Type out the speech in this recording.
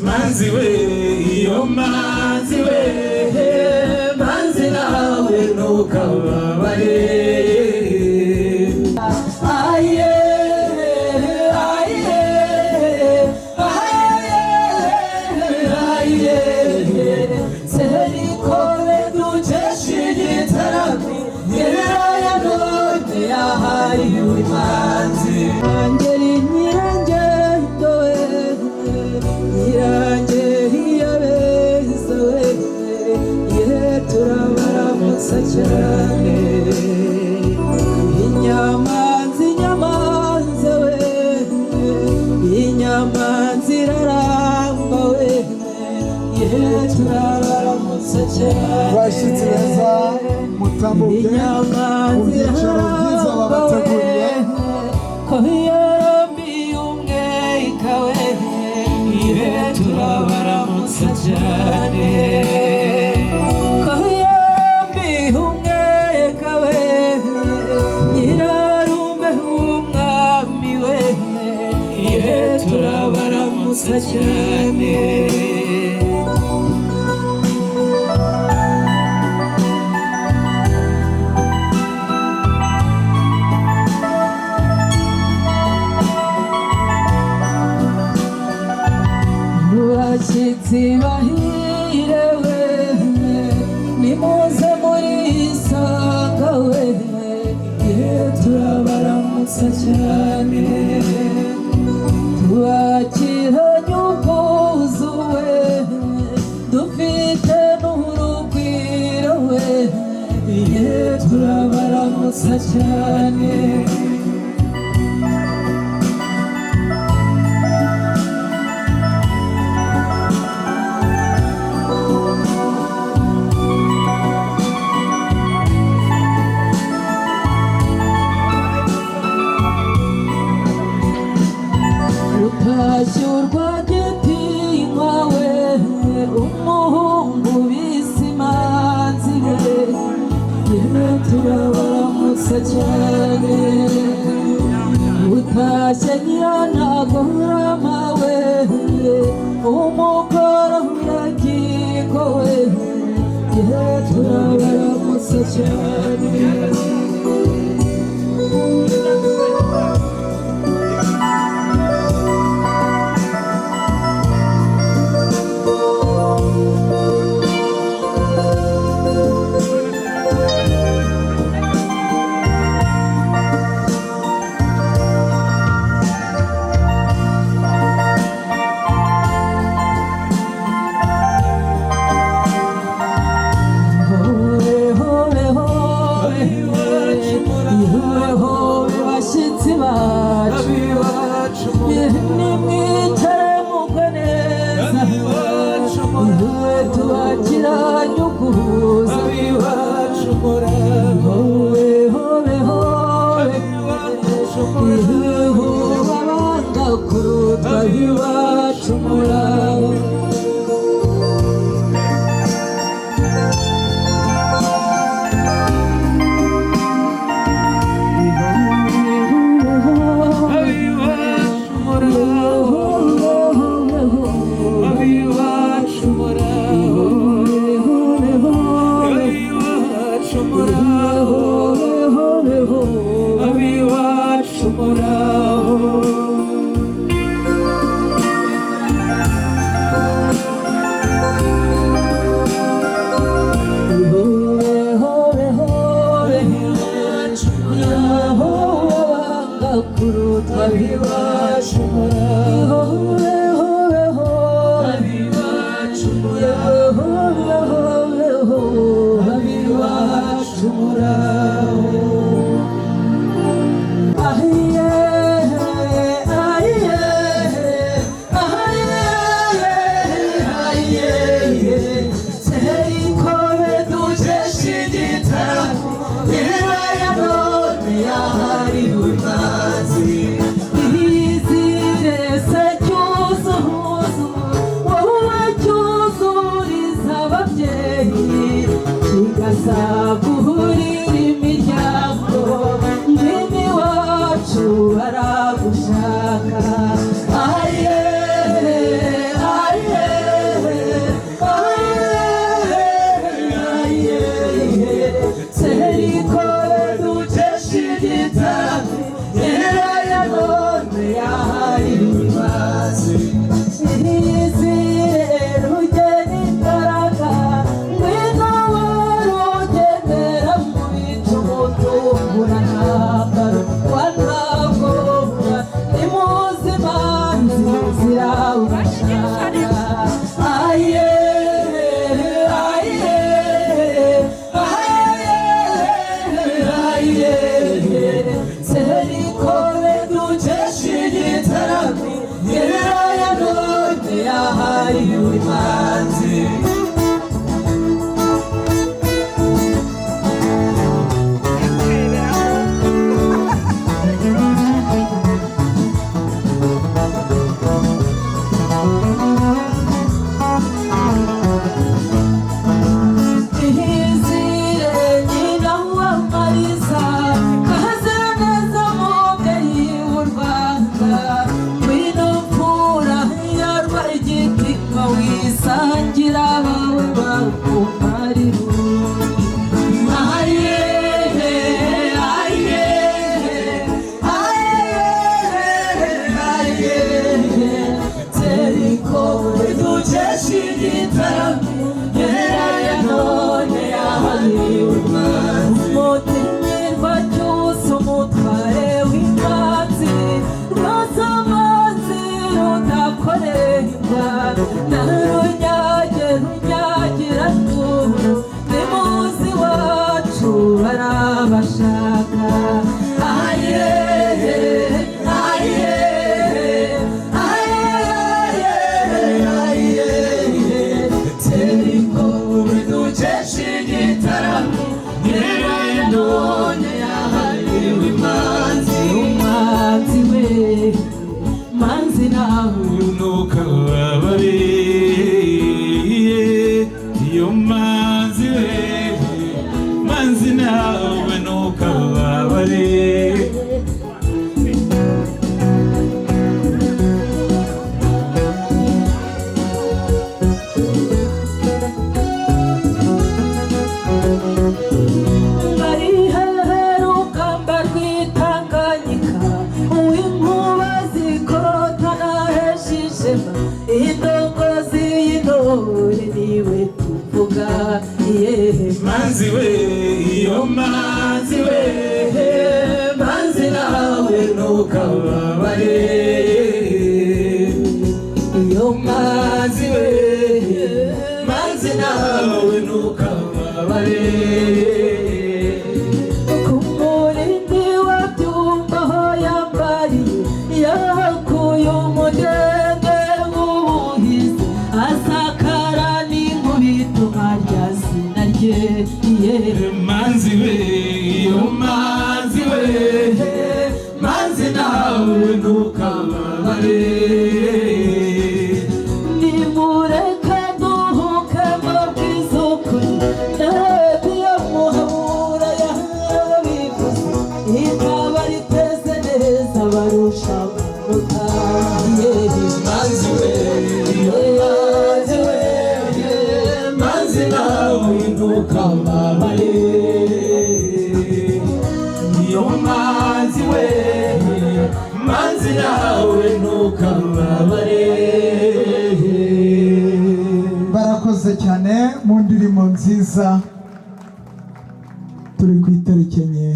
Manzi we, iyo manzi we, manzi nawe ntukababare. Aye, aye, aye, aye, serikore duceshi gitarami, yeraya none yahariwe manzi. Angeli nyirange ndoe, nyirange hiyabeza we, ye turabaramutsa cyane. Inyamanzi nyamanza we, inyamanzi iraramba we, ye turabaramutsa cyane. Bashyitsi beza mutambuke mu byicaro byiza babateguriye. Koyarami umwe ikawe, ye turabaramutsa cyane. Koyarami umwe ikawe, nyirarume umwami we, ye turabaramutsa cyane. Bashyitsi bahire we, nimuze murisanga we, ye turabaramutsa cyane. Tubakiranye ubwuzu we, dufite n'urugwiro we, ye turabaramutsa cyane. Utashyurwa gitinywa we, umuhungu bisimanzi we, ye turabaramutsa cyane. Utashye nyiranagorama we, umugore uragiko we, ye turabaramutsa cyane. Hore hore hore gitaramo ya none yahariwe imanzi umutindirwa cyose umutware w'imanzi rwose amazi rudakorerwa na runyage runyagira turu nimuzi wacu barabashaka aye aye teriko bidukesha igitaramo none yahariwe imanzi umanzi we manzi nawe ntukababare iyo manzi we manzi nawe ntukababare indongozi y'intore niwe tuvuga manzi we iyo manzi we manzi nawe ntukababare iyo manzi we manzi nawe ntukababare ku murindi wa byumba aho yambariye yahakuye umudende w'ubuhizi asakara n'inkubito nkarya zina rye manzi we iyo manzi we manzi nawe ntukababare nimureke duhuke mabwiza ukuri nabi ya muhabura yabivuze ikaba riteze neza barusha amanota manzi we iyo manzi we manzi nawe ntukababare iyo manzi we manzi nawe ntukababare. barakoze cyane mu ndirimbo nziza turi ku itariki enye